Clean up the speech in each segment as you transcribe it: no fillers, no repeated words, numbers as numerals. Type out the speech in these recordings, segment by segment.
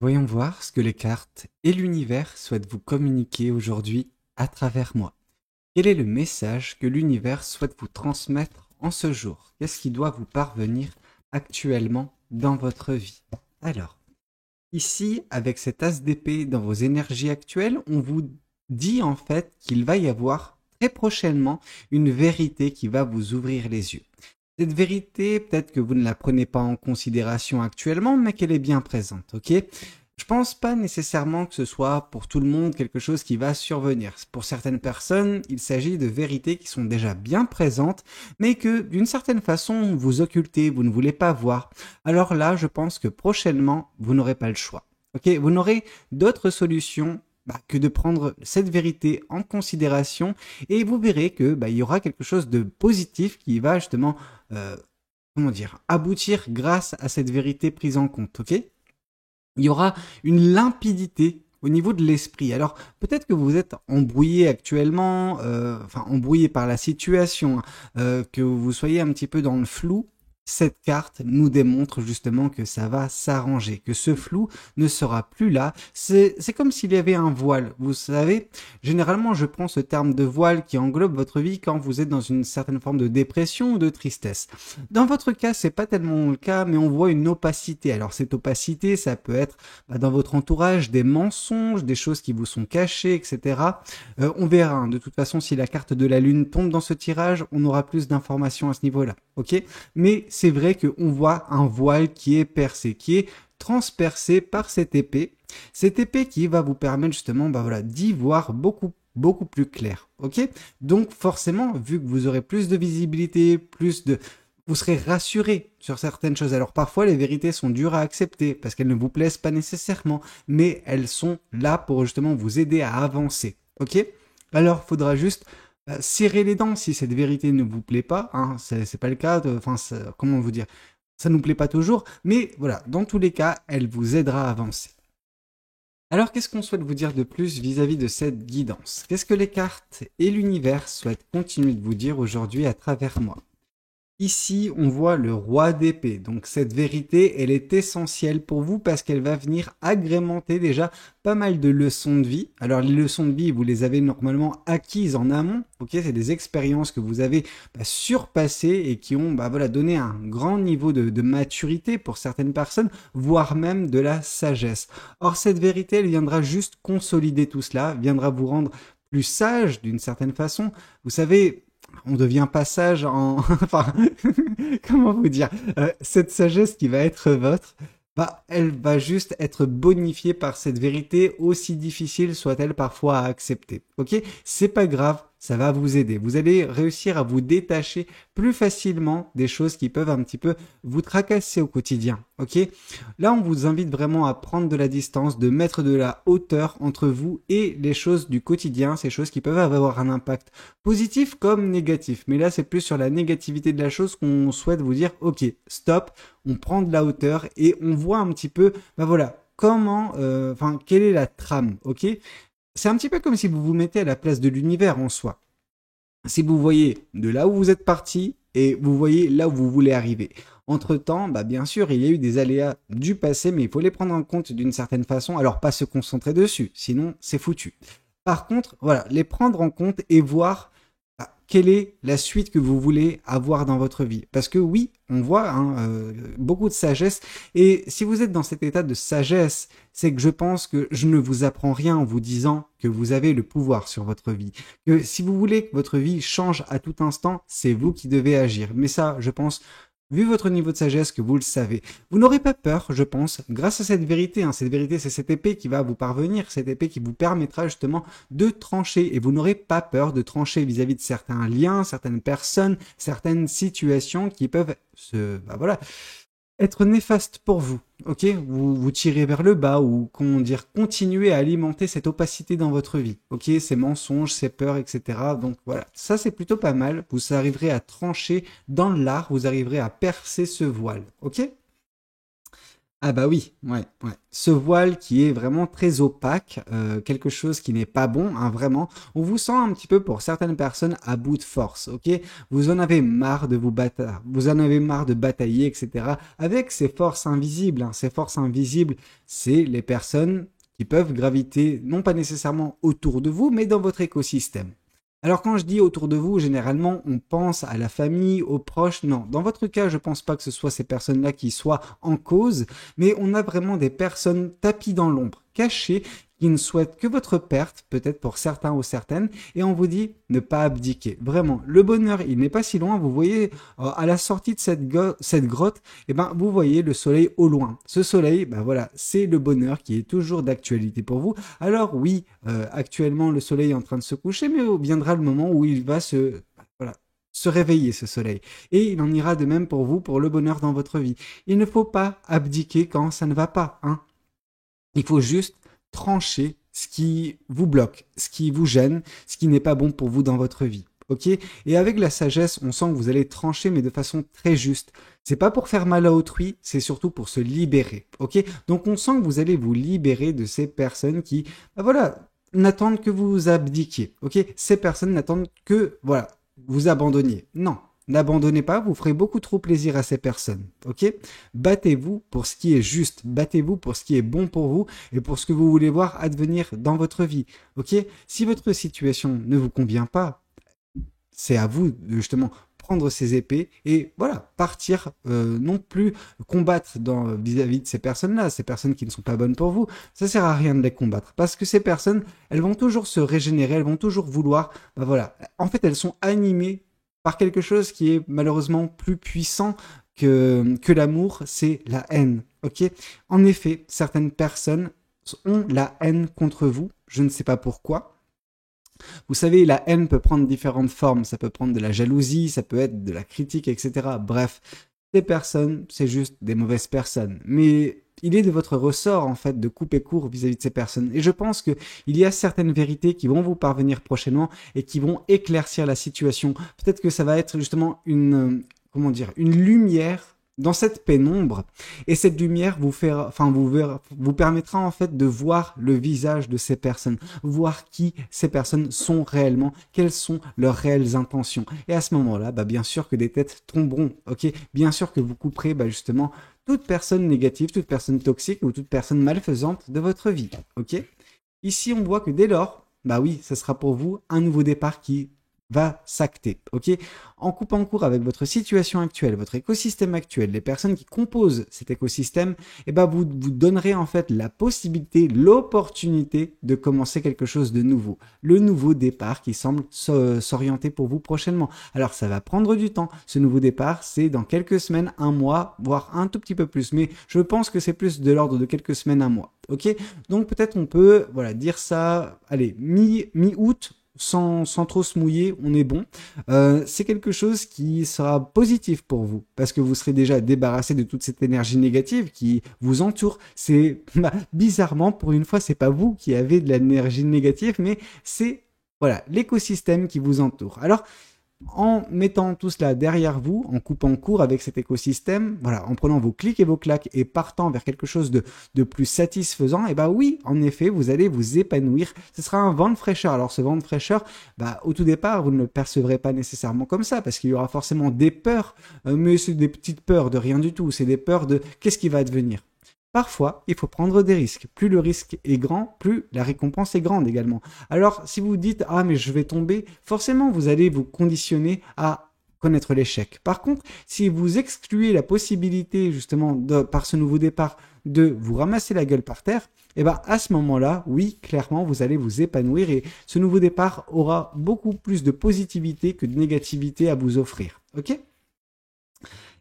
Voyons voir ce que les cartes et l'univers souhaitent vous communiquer aujourd'hui à travers moi. Quel est le message que l'univers souhaite vous transmettre en ce jour? Qu'est-ce qui doit vous parvenir actuellement dans votre vie? Alors, ici, avec cet as d'épée dans vos énergies actuelles, on vous dit en fait qu'il va y avoir très prochainement une vérité qui va vous ouvrir les yeux. Cette vérité, peut-être que vous ne la prenez pas en considération actuellement, mais qu'elle est bien présente, ok? Je pense pas nécessairement que ce soit pour tout le monde quelque chose qui va survenir. Pour certaines personnes, il s'agit de vérités qui sont déjà bien présentes, mais que d'une certaine façon vous occultez, vous ne voulez pas voir. Alors là, je pense que prochainement, vous n'aurez pas le choix. Ok, vous n'aurez d'autre solution que de prendre cette vérité en considération et vous verrez que il y aura quelque chose de positif qui va justement aboutir grâce à cette vérité prise en compte, ok? Il y aura une limpidité au niveau de l'esprit. Alors peut-être que vous êtes embrouillé actuellement, embrouillé par la situation, que vous soyez un petit peu dans le flou. Cette carte nous démontre justement que ça va s'arranger, que ce flou ne sera plus là. C'est comme s'il y avait un voile. Vous savez, généralement je prends ce terme de voile qui englobe votre vie quand vous êtes dans une certaine forme de dépression ou de tristesse. Dans votre cas, c'est pas tellement le cas, mais on voit une opacité. Alors cette opacité, ça peut être dans votre entourage des mensonges, des choses qui vous sont cachées, etc. On verra. Hein. De toute façon, si la carte de la lune tombe dans ce tirage, on aura plus d'informations à ce niveau-là. Ok? Mais c'est vrai qu'on voit un voile qui est percé, qui est transpercé par cette épée. Cette épée qui va vous permettre justement d'y voir beaucoup plus clair. Ok? Donc forcément, vu que vous aurez plus de visibilité, vous serez rassuré sur certaines choses. Alors parfois les vérités sont dures à accepter parce qu'elles ne vous plaisent pas nécessairement, mais elles sont là pour justement vous aider à avancer. Ok? Alors faudra juste serrer les dents si cette vérité ne vous plaît pas. Hein, c'est pas le cas. Comment vous dire? Ça nous plaît pas toujours, mais voilà, dans tous les cas, elle vous aidera à avancer. Alors, qu'est-ce qu'on souhaite vous dire de plus vis-à-vis de cette guidance? Qu'est-ce que les cartes et l'univers souhaitent continuer de vous dire aujourd'hui à travers moi? Ici, on voit le roi d'épée. Donc cette vérité, elle est essentielle pour vous parce qu'elle va venir agrémenter déjà pas mal de leçons de vie. Alors les leçons de vie, vous les avez normalement acquises en amont. Ok, c'est des expériences que vous avez surpassées et qui ont donné un grand niveau de maturité pour certaines personnes, voire même de la sagesse. Or cette vérité, elle viendra juste consolider tout cela, viendra vous rendre plus sage d'une certaine façon. Vous savez, on devient pas sage en... enfin, comment vous dire cette sagesse qui va être votre, elle va juste être bonifiée par cette vérité, aussi difficile soit-elle parfois à accepter. Ok? C'est pas grave, ça va vous aider. Vous allez réussir à vous détacher plus facilement des choses qui peuvent un petit peu vous tracasser au quotidien. Ok? Là, on vous invite vraiment à prendre de la distance, de mettre de la hauteur entre vous et les choses du quotidien, ces choses qui peuvent avoir un impact positif comme négatif. Mais là, c'est plus sur la négativité de la chose qu'on souhaite vous dire, ok, stop, on prend de la hauteur et on voit un petit peu, comment, quelle est la trame, ok? C'est un petit peu comme si vous vous mettez à la place de l'univers en soi. Si vous voyez de là où vous êtes parti et vous voyez là où vous voulez arriver. Entre-temps, bien sûr, il y a eu des aléas du passé, mais il faut les prendre en compte d'une certaine façon. Alors, pas se concentrer dessus, sinon c'est foutu. Par contre, voilà, les prendre en compte et voir quelle est la suite que vous voulez avoir dans votre vie. Parce que oui, on voit beaucoup de sagesse. Et si vous êtes dans cet état de sagesse, c'est que je pense que je ne vous apprends rien en vous disant que vous avez le pouvoir sur votre vie. Que si vous voulez que votre vie change à tout instant, c'est vous qui devez agir. Mais ça, je pense, vu votre niveau de sagesse, que vous le savez. Vous n'aurez pas peur, je pense, grâce à cette vérité. Hein. Cette vérité, c'est cette épée qui va vous parvenir, cette épée qui vous permettra justement de trancher. Et vous n'aurez pas peur de trancher vis-à-vis de certains liens, certaines personnes, certaines situations qui peuvent être néfastes pour vous. Ok, vous tirez vers le bas ou continuer à alimenter cette opacité dans votre vie. Ok, ces mensonges, ces peurs, etc. Donc voilà, ça c'est plutôt pas mal. Vous arriverez à trancher dans l'art, vous arriverez à percer ce voile. Ok. Ah bah oui, ouais, ouais. Ce voile qui est vraiment très opaque, quelque chose qui n'est pas bon, hein, vraiment. On vous sent un petit peu pour certaines personnes à bout de force, ok? Vous en avez marre de vous battre, vous en avez marre de batailler, etc. Avec ces forces invisibles, hein. Ces forces invisibles, c'est les personnes qui peuvent graviter, non pas nécessairement autour de vous, mais dans votre écosystème. Alors quand je dis autour de vous, généralement on pense à la famille, aux proches. Non, dans votre cas, je pense pas que ce soit ces personnes-là qui soient en cause, mais on a vraiment des personnes tapis dans l'ombre, cachées, qui ne souhaitent que votre perte, peut-être pour certains ou certaines, et on vous dit ne pas abdiquer. Vraiment, le bonheur, il n'est pas si loin. Vous voyez, à la sortie de cette grotte, eh ben, vous voyez le soleil au loin. Ce soleil, ben voilà, c'est le bonheur qui est toujours d'actualité pour vous. Alors oui, actuellement, le soleil est en train de se coucher, mais viendra le moment où il va voilà, se réveiller, ce soleil. Et il en ira de même pour vous, pour le bonheur dans votre vie. Il ne faut pas abdiquer quand ça ne va pas, hein. Il faut juste trancher ce qui vous bloque, ce qui vous gêne, ce qui n'est pas bon pour vous dans votre vie. Ok? Et avec la sagesse, on sent que vous allez trancher, mais de façon très juste. C'est pas pour faire mal à autrui, c'est surtout pour se libérer. Ok? Donc on sent que vous allez vous libérer de ces personnes qui, bah voilà, n'attendent que vous abdiquiez. Ok? Ces personnes n'attendent que, voilà, vous abandonniez. Non. N'abandonnez pas, vous ferez beaucoup trop plaisir à ces personnes, ok? Battez-vous pour ce qui est juste, battez-vous pour ce qui est bon pour vous et pour ce que vous voulez voir advenir dans votre vie, ok? Si votre situation ne vous convient pas, c'est à vous de justement prendre ces épées et voilà, partir, non plus combattre vis-à-vis de ces personnes-là, ces personnes qui ne sont pas bonnes pour vous, ça sert à rien de les combattre parce que ces personnes, elles vont toujours se régénérer, elles vont toujours vouloir, bah voilà, en fait elles sont animées par quelque chose qui est malheureusement plus puissant que l'amour, c'est la haine. Ok? En effet, certaines personnes ont la haine contre vous. Je ne sais pas pourquoi. Vous savez, la haine peut prendre différentes formes. Ça peut prendre de la jalousie, ça peut être de la critique, etc. Bref, ces personnes, c'est juste des mauvaises personnes. Mais il est de votre ressort, en fait, de couper court vis-à-vis de ces personnes. Et je pense que il y a certaines vérités qui vont vous parvenir prochainement et qui vont éclaircir la situation. Peut-être que ça va être justement comment dire, une lumière dans cette pénombre, et cette lumière vous permettra en fait de voir le visage de ces personnes, voir qui ces personnes sont réellement, quelles sont leurs réelles intentions. Et à ce moment-là, bah, bien sûr que des têtes tomberont, ok? Bien sûr que vous couperez bah, justement toute personne négative, toute personne toxique ou toute personne malfaisante de votre vie, ok? Ici, on voit que dès lors, bah oui, ce sera pour vous un nouveau départ qui va s'acter, ok? En coupant court avec votre situation actuelle, votre écosystème actuel, les personnes qui composent cet écosystème, eh ben vous donnerez en fait la possibilité, l'opportunité de commencer quelque chose de nouveau. Le nouveau départ qui semble s'orienter pour vous prochainement. Alors ça va prendre du temps. Ce nouveau départ, c'est dans quelques semaines, un mois, voire un tout petit peu plus. Mais je pense que c'est plus de l'ordre de quelques semaines, un mois. Ok? Donc peut-être on peut, voilà, dire ça, allez, mi-août, sans trop se mouiller, on est bon. C'est quelque chose qui sera positif pour vous parce que vous serez déjà débarrassé de toute cette énergie négative qui vous entoure. C'est bizarrement pour une fois, c'est pas vous qui avez de l'énergie négative, mais c'est voilà l'écosystème qui vous entoure. Alors en mettant tout cela derrière vous, en coupant court avec cet écosystème, voilà, en prenant vos clics et vos claques et partant vers quelque chose de plus satisfaisant, et bah oui, en effet, vous allez vous épanouir. Ce sera un vent de fraîcheur. Alors ce vent de fraîcheur, bah au tout départ, vous ne le percevrez pas nécessairement comme ça, parce qu'il y aura forcément des peurs, mais c'est des petites peurs de rien du tout. C'est des peurs de qu'est-ce qui va advenir. Parfois, il faut prendre des risques. Plus le risque est grand, plus la récompense est grande également. Alors, si vous vous dites, ah, mais je vais tomber, forcément, vous allez vous conditionner à connaître l'échec. Par contre, si vous excluez la possibilité, justement, par ce nouveau départ, de vous ramasser la gueule par terre, et ben, à ce moment-là, oui, clairement, vous allez vous épanouir et ce nouveau départ aura beaucoup plus de positivité que de négativité à vous offrir. Ok?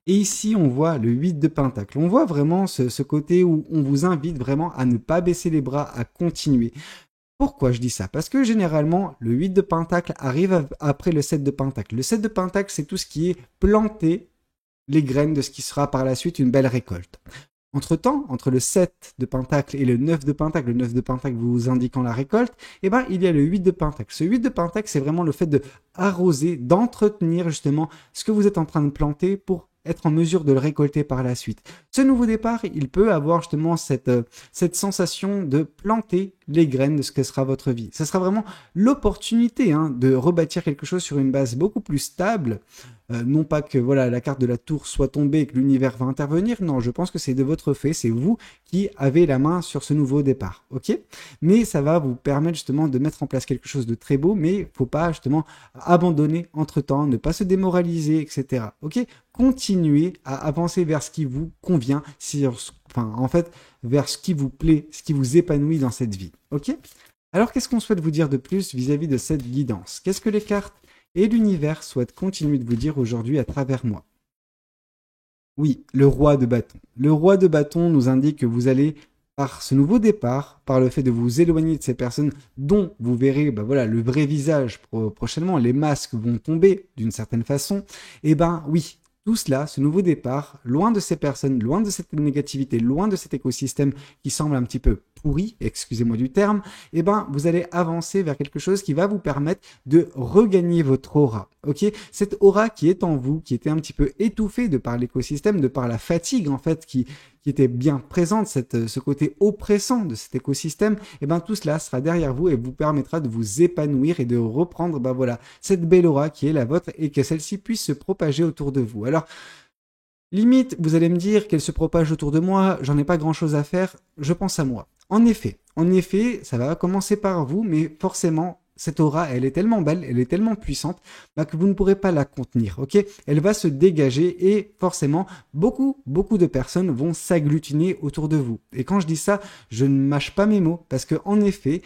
Et ici, on voit le 8 de Pentacle. On voit vraiment ce côté où on vous invite vraiment à ne pas baisser les bras, à continuer. Pourquoi je dis ça? Parce que généralement, le 8 de Pentacle arrive après le 7 de Pentacle. Le 7 de Pentacle, c'est tout ce qui est planter les graines de ce qui sera par la suite une belle récolte. Entre-temps, entre le 7 de Pentacle et le 9 de Pentacle, le 9 de Pentacle vous indiquant la récolte, eh ben, il y a le 8 de Pentacle. Ce 8 de Pentacle, c'est vraiment le fait de arroser, d'entretenir justement ce que vous êtes en train de planter pour être en mesure de le récolter par la suite. Ce nouveau départ, il peut avoir justement cette sensation de planter les graines de ce que sera votre vie. Ce sera vraiment l'opportunité de rebâtir quelque chose sur une base beaucoup plus stable. Non pas que voilà la carte de la tour soit tombée et que l'univers va intervenir, non, je pense que c'est de votre fait, c'est vous qui avez la main sur ce nouveau départ, ok? Mais ça va vous permettre justement de mettre en place quelque chose de très beau, mais faut pas justement abandonner entre-temps, ne pas se démoraliser, etc. Ok? Continuez à avancer vers ce qui vous convient, en fait, vers ce qui vous plaît, ce qui vous épanouit dans cette vie, ok? Alors, qu'est-ce qu'on souhaite vous dire de plus vis-à-vis de cette guidance? Qu'est-ce que les cartes et l'univers souhaitent continuer de vous dire aujourd'hui à travers moi? Oui, le roi de bâton. Le roi de bâton nous indique que vous allez, par ce nouveau départ, par le fait de vous éloigner de ces personnes dont vous verrez le vrai visage prochainement, les masques vont tomber d'une certaine façon, et oui, tout cela, ce nouveau départ, loin de ces personnes, loin de cette négativité, loin de cet écosystème qui semble un petit peu pourri, excusez-moi du terme, vous allez avancer vers quelque chose qui va vous permettre de regagner votre aura. Ok, cette aura qui est en vous, qui était un petit peu étouffée de par l'écosystème, de par la fatigue en fait qui était bien présente, ce côté oppressant de cet écosystème, tout cela sera derrière vous et vous permettra de vous épanouir et de reprendre cette belle aura qui est la vôtre et que celle-ci puisse se propager autour de vous. Alors, limite, vous allez me dire qu'elle se propage autour de moi, j'en ai pas grand-chose à faire, je pense à moi. En effet, ça va commencer par vous, mais forcément, cette aura, elle est tellement belle, elle est tellement puissante que vous ne pourrez pas la contenir, ok? Elle va se dégager et forcément, beaucoup de personnes vont s'agglutiner autour de vous. Et quand je dis ça, je ne mâche pas mes mots, parce que en effet,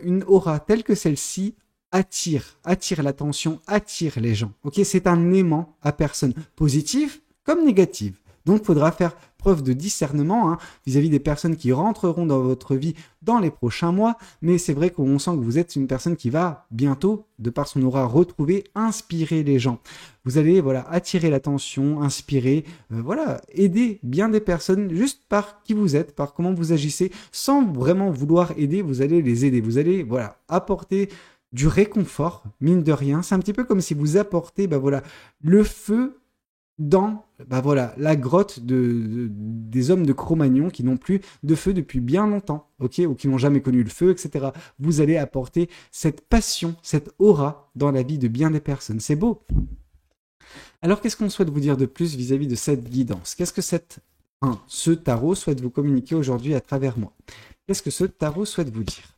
une aura telle que celle-ci attire l'attention, attire les gens, ok? C'est un aimant à personne, positif comme négative. Donc, il faudra faire preuve de discernement vis-à-vis des personnes qui rentreront dans votre vie dans les prochains mois. Mais c'est vrai qu'on sent que vous êtes une personne qui va bientôt, de par son aura retrouvée, inspirer les gens. Vous allez attirer l'attention, inspirer, aider bien des personnes juste par qui vous êtes, par comment vous agissez, sans vraiment vouloir aider, vous allez les aider. Vous allez apporter du réconfort, mine de rien. C'est un petit peu comme si vous apportez le feu dans la grotte des hommes de Cro-Magnon qui n'ont plus de feu depuis bien longtemps, ok, ou qui n'ont jamais connu le feu, etc. Vous allez apporter cette passion, cette aura dans la vie de bien des personnes. C'est beau. Alors, qu'est-ce qu'on souhaite vous dire de plus vis-à-vis de cette guidance? Qu'est-ce que ce tarot souhaite vous communiquer aujourd'hui à travers moi? Qu'est-ce que ce tarot souhaite vous dire?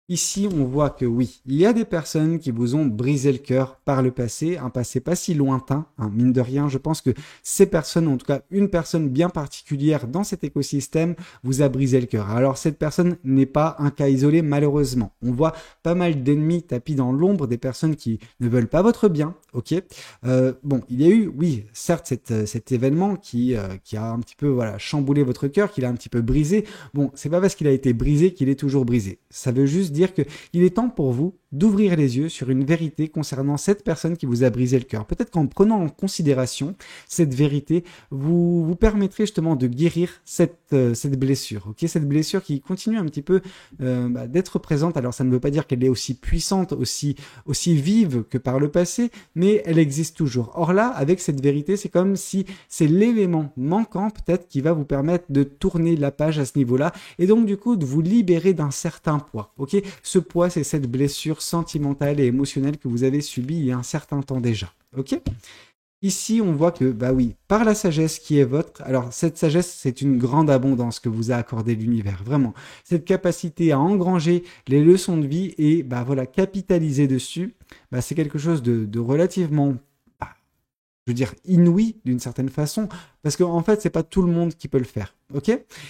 Ici, on voit que oui, il y a des personnes qui vous ont brisé le cœur par le passé, un passé pas si lointain, mine de rien. Je pense que ces personnes, en tout cas une personne bien particulière dans cet écosystème, vous a brisé le cœur. Alors cette personne n'est pas un cas isolé, malheureusement. On voit pas mal d'ennemis tapis dans l'ombre, des personnes qui ne veulent pas votre bien, ok. Il y a eu, oui, certes, cet événement qui a un petit peu chamboulé votre cœur, qui l'a un petit peu brisé. Bon, c'est pas parce qu'il a été brisé qu'il est toujours brisé. Ça veut juste dire qu'il est temps pour vous d'ouvrir les yeux sur une vérité concernant cette personne qui vous a brisé le cœur. Peut-être qu'en prenant en considération cette vérité, vous permettrez justement de guérir cette blessure, ok, cette blessure qui continue un petit peu d'être présente. Alors ça ne veut pas dire qu'elle est aussi puissante, aussi vive que par le passé, mais elle existe toujours. Or là, avec cette vérité, c'est comme si c'est l'élément manquant peut-être qui va vous permettre de tourner la page à ce niveau-là et donc du coup de vous libérer d'un certain poids, ok. Ce poids, c'est cette blessure sentimentale et émotionnelle que vous avez subie il y a un certain temps déjà, ok. Ici, on voit que, oui, par la sagesse qui est votre, alors cette sagesse, c'est une grande abondance que vous a accordé l'univers, vraiment. Cette capacité à engranger les leçons de vie et, capitaliser dessus, c'est quelque chose de relativement, je veux dire, inouï d'une certaine façon, parce qu'en fait, c'est pas tout le monde qui peut le faire, ok.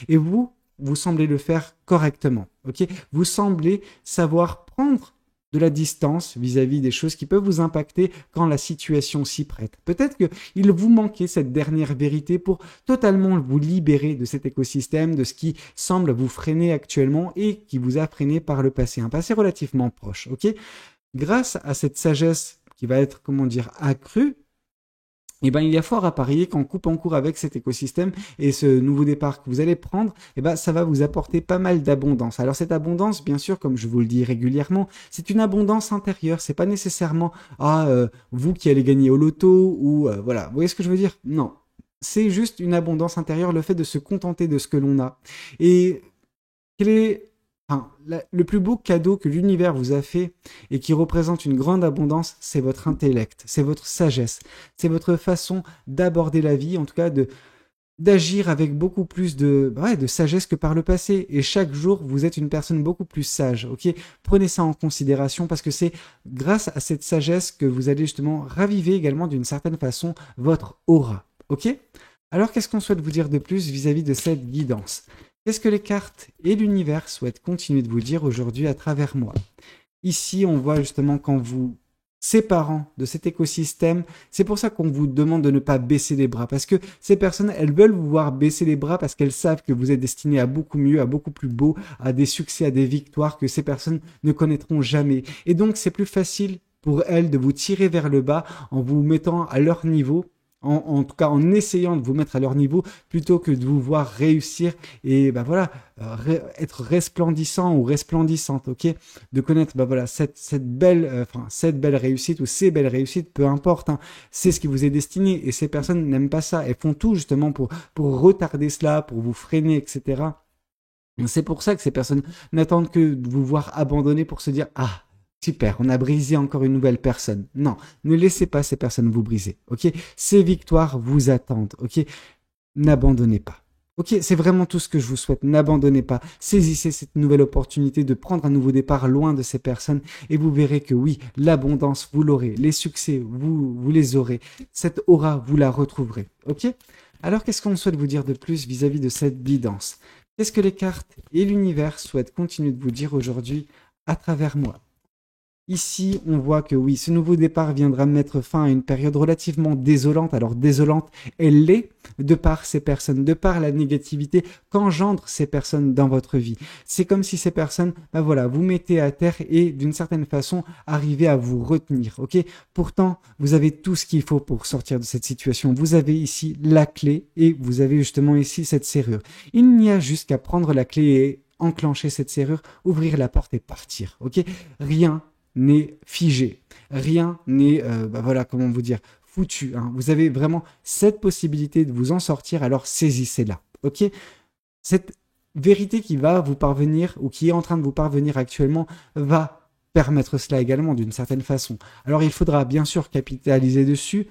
Et vous semblez le faire correctement, ok. Vous semblez savoir prendre de la distance vis-à-vis des choses qui peuvent vous impacter quand la situation s'y prête. Peut-être qu'il vous manquait cette dernière vérité pour totalement vous libérer de cet écosystème, de ce qui semble vous freiner actuellement et qui vous a freiné par le passé, un passé relativement proche, ok. Grâce à cette sagesse qui va être, accrue, il y a fort à parier qu'en coupant court avec cet écosystème et ce nouveau départ que vous allez prendre, ça va vous apporter pas mal d'abondance. Alors cette abondance, bien sûr, comme je vous le dis régulièrement, c'est une abondance intérieure. C'est pas nécessairement vous qui allez gagner au loto ou vous voyez ce que je veux dire? Non. c'est juste une abondance intérieure, le fait de se contenter de ce que l'on a. Et quel est le plus beau cadeau que l'univers vous a fait et qui représente une grande abondance, c'est votre intellect, c'est votre sagesse, c'est votre façon d'aborder la vie, en tout cas d'agir avec beaucoup plus de sagesse que par le passé. Et chaque jour, vous êtes une personne beaucoup plus sage, ok? Prenez ça en considération parce que c'est grâce à cette sagesse que vous allez justement raviver également d'une certaine façon votre aura, ok? Alors, qu'est-ce qu'on souhaite vous dire de plus vis-à-vis de cette guidance? Qu'est-ce que les cartes et l'univers souhaitent continuer de vous dire aujourd'hui à travers moi? Ici, on voit justement quand vous séparant de cet écosystème, c'est pour ça qu'on vous demande de ne pas baisser les bras, parce que ces personnes, elles veulent vous voir baisser les bras parce qu'elles savent que vous êtes destiné à beaucoup mieux, à beaucoup plus beau, à des succès, à des victoires que ces personnes ne connaîtront jamais. Et donc, c'est plus facile pour elles de vous tirer vers le bas en vous mettant à leur niveau, en tout cas en essayant de vous mettre à leur niveau, plutôt que de vous voir réussir et être resplendissant ou resplendissante, ok? De connaître cette belle réussite ou ces belles réussites, peu importe, hein, c'est ce qui vous est destiné et ces personnes n'aiment pas ça. Elles font tout justement pour retarder cela, pour vous freiner, etc. C'est pour ça que ces personnes n'attendent que de vous voir abandonner pour se dire « Ah, super, on a brisé encore une nouvelle personne. » Non, ne laissez pas ces personnes vous briser, ok? Ces victoires vous attendent, ok? N'abandonnez pas. Ok, c'est vraiment tout ce que je vous souhaite. N'abandonnez pas. Saisissez cette nouvelle opportunité de prendre un nouveau départ loin de ces personnes et vous verrez que oui, l'abondance, vous l'aurez. Les succès, vous les aurez. Cette aura, vous la retrouverez. Ok? Alors, qu'est-ce qu'on souhaite vous dire de plus vis-à-vis de cette guidance? Qu'est-ce que les cartes et l'univers souhaitent continuer de vous dire aujourd'hui à travers moi? Ici, on voit que oui, ce nouveau départ viendra mettre fin à une période relativement désolante. Alors désolante, elle l'est de par ces personnes, de par la négativité qu'engendrent ces personnes dans votre vie. C'est comme si ces personnes, vous mettez à terre et d'une certaine façon, arrivez à vous retenir, ok? Pourtant, vous avez tout ce qu'il faut pour sortir de cette situation. Vous avez ici la clé et vous avez justement ici cette serrure. Il n'y a juste qu'à prendre la clé et enclencher cette serrure, ouvrir la porte et partir, ok? Rien n'est figé, rien n'est, comment vous dire, foutu. Hein. Vous avez vraiment cette possibilité de vous en sortir, alors saisissez-la, ok? Cette vérité qui va vous parvenir, ou qui est en train de vous parvenir actuellement, va permettre cela également d'une certaine façon. Alors il faudra bien sûr capitaliser dessus,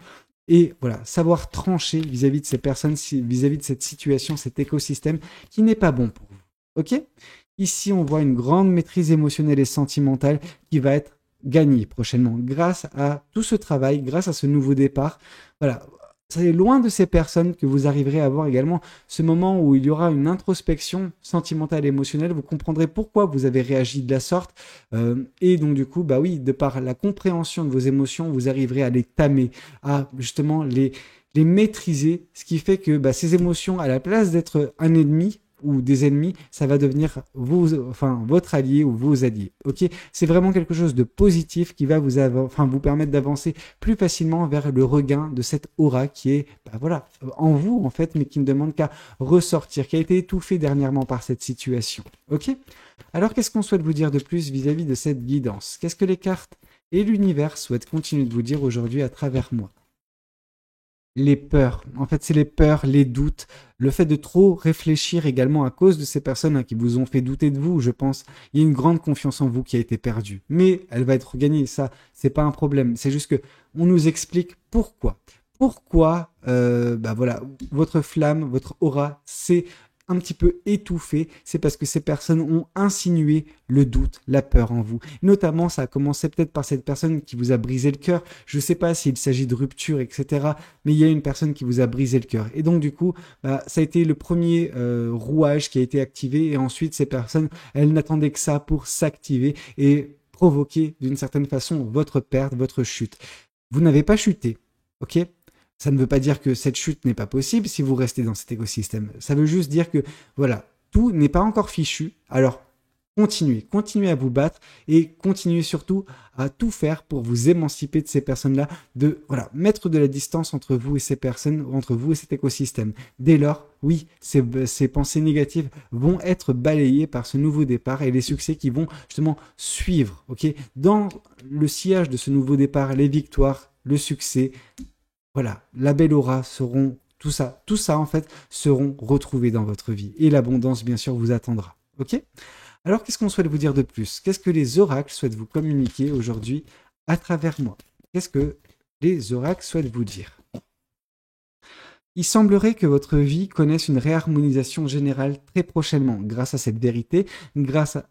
et voilà, savoir trancher vis-à-vis de ces personnes, vis-à-vis de cette situation, cet écosystème qui n'est pas bon pour vous, ok? Ici, on voit une grande maîtrise émotionnelle et sentimentale qui va être gagnée prochainement grâce à tout ce travail, grâce à ce nouveau départ. Voilà, c'est loin de ces personnes que vous arriverez à avoir également ce moment où il y aura une introspection sentimentale et émotionnelle. Vous comprendrez pourquoi vous avez réagi de la sorte. Et donc, du coup, de par la compréhension de vos émotions, vous arriverez à les tamer, à justement les maîtriser. Ce qui fait que ces émotions, à la place d'être un ennemi, ou des ennemis, ça va devenir votre allié ou vos alliés. Ok, c'est vraiment quelque chose de positif qui va vous permettre d'avancer plus facilement vers le regain de cette aura qui est en vous en fait, mais qui ne demande qu'à ressortir, qui a été étouffée dernièrement par cette situation. Ok. Alors qu'est-ce qu'on souhaite vous dire de plus vis-à-vis de cette guidance? Qu'est-ce que les cartes et l'univers souhaitent continuer de vous dire aujourd'hui à travers moi? Les peurs. En fait, c'est les peurs, les doutes, le fait de trop réfléchir également à cause de ces personnes qui vous ont fait douter de vous, je pense. Il y a une grande confiance en vous qui a été perdue. Mais elle va être regagnée, ça, c'est pas un problème. C'est juste que on nous explique pourquoi. Pourquoi, votre flamme, votre aura, c'est un petit peu étouffé, c'est parce que ces personnes ont insinué le doute, la peur en vous. Notamment, ça a commencé peut-être par cette personne qui vous a brisé le cœur. Je ne sais pas s'il s'agit de rupture, etc. Mais il y a une personne qui vous a brisé le cœur. Et donc, du coup, ça a été le premier rouage qui a été activé. Et ensuite, ces personnes, elles n'attendaient que ça pour s'activer et provoquer d'une certaine façon votre perte, votre chute. Vous n'avez pas chuté, ok ? Ça ne veut pas dire que cette chute n'est pas possible si vous restez dans cet écosystème. Ça veut juste dire que, tout n'est pas encore fichu. Alors, continuez à vous battre et continuez surtout à tout faire pour vous émanciper de ces personnes-là, mettre de la distance entre vous et ces personnes, entre vous et cet écosystème. Dès lors, oui, ces pensées négatives vont être balayées par ce nouveau départ et les succès qui vont justement suivre, ok ? Dans le sillage de ce nouveau départ, les victoires, le succès, la belle aura seront tout ça en fait seront retrouvés dans votre vie. Et l'abondance bien sûr vous attendra. Ok? Alors qu'est-ce qu'on souhaite vous dire de plus? Qu'est-ce que les oracles souhaitent vous communiquer aujourd'hui à travers moi? Qu'est-ce que les oracles souhaitent vous dire? Il semblerait que votre vie connaisse une réharmonisation générale très prochainement, grâce à cette vérité, grâce à,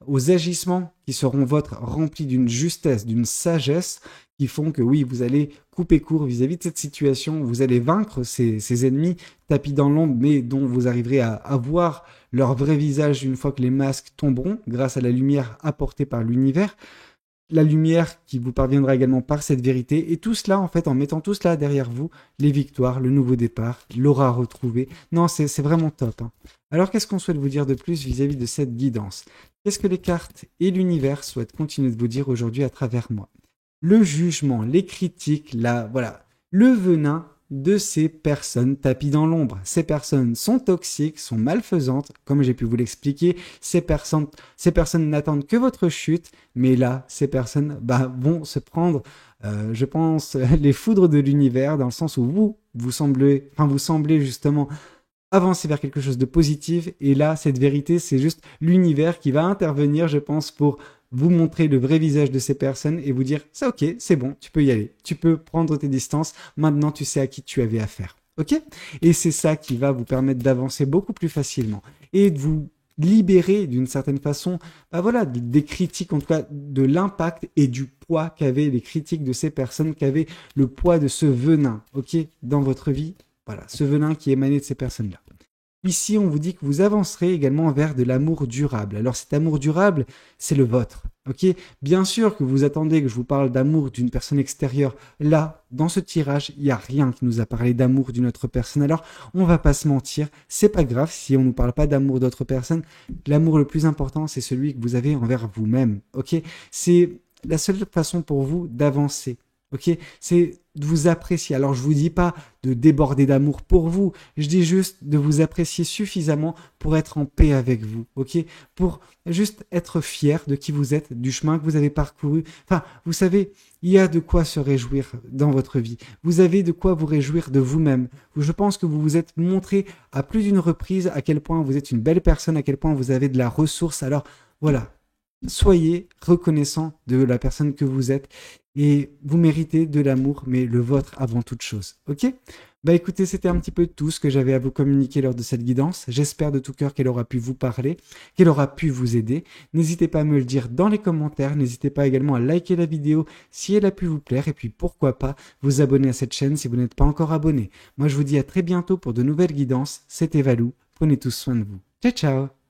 aux agissements qui seront vôtres, remplis d'une justesse, d'une sagesse, qui font que oui, vous allez couper court vis-à-vis de cette situation, vous allez vaincre ces ennemis tapis dans l'ombre, mais dont vous arriverez à voir leur vrai visage une fois que les masques tomberont, grâce à la lumière apportée par l'univers. La lumière qui vous parviendra également par cette vérité, et tout cela, en fait, en mettant tout cela derrière vous, les victoires, le nouveau départ, l'aura retrouvée. Non, c'est vraiment top. Hein. Alors, qu'est-ce qu'on souhaite vous dire de plus vis-à-vis de cette guidance? Qu'est-ce que les cartes et l'univers souhaitent continuer de vous dire aujourd'hui à travers moi? Le jugement, les critiques, le venin de ces personnes tapis dans l'ombre. Ces personnes sont toxiques, sont malfaisantes, comme j'ai pu vous l'expliquer. Ces personnes n'attendent que votre chute, mais là, ces personnes vont se prendre, je pense, les foudres de l'univers, dans le sens où vous semblez justement avancer vers quelque chose de positif. Et là, cette vérité, c'est juste l'univers qui va intervenir, je pense, pour vous montrer le vrai visage de ces personnes et vous dire, c'est ok, c'est bon, tu peux y aller. Tu peux prendre tes distances. Maintenant, tu sais à qui tu avais affaire. Ok? Et c'est ça qui va vous permettre d'avancer beaucoup plus facilement et de vous libérer d'une certaine façon, des critiques, en tout cas de l'impact et du poids qu'avaient les critiques de ces personnes, qu'avaient le poids de ce venin, ok, dans votre vie. Voilà, ce venin qui émanait de ces personnes-là. Ici, on vous dit que vous avancerez également vers de l'amour durable. Alors cet amour durable, c'est le vôtre. Ok? Bien sûr que vous attendez que je vous parle d'amour d'une personne extérieure. Là, dans ce tirage, il n'y a rien qui nous a parlé d'amour d'une autre personne. Alors, on va pas se mentir. C'est pas grave si on nous parle pas d'amour d'autres personnes. L'amour le plus important, c'est celui que vous avez envers vous-même. Ok? C'est la seule façon pour vous d'avancer. Ok, c'est de vous apprécier. Alors, je vous dis pas de déborder d'amour pour vous. Je dis juste de vous apprécier suffisamment pour être en paix avec vous. Ok, pour juste être fier de qui vous êtes, du chemin que vous avez parcouru. Enfin, vous savez, il y a de quoi se réjouir dans votre vie. Vous avez de quoi vous réjouir de vous-même. Je pense que vous vous êtes montré à plus d'une reprise à quel point vous êtes une belle personne, à quel point vous avez de la ressource. Alors, voilà. Soyez reconnaissant de la personne que vous êtes et vous méritez de l'amour, mais le vôtre avant toute chose. Ok? Écoutez, c'était un petit peu tout ce que j'avais à vous communiquer lors de cette guidance. J'espère de tout cœur qu'elle aura pu vous parler, qu'elle aura pu vous aider. N'hésitez pas à me le dire dans les commentaires. N'hésitez pas également à liker la vidéo si elle a pu vous plaire. Et puis pourquoi pas vous abonner à cette chaîne si vous n'êtes pas encore abonné. Moi, je vous dis à très bientôt pour de nouvelles guidances. C'était Valou. Prenez tous soin de vous. Ciao, ciao!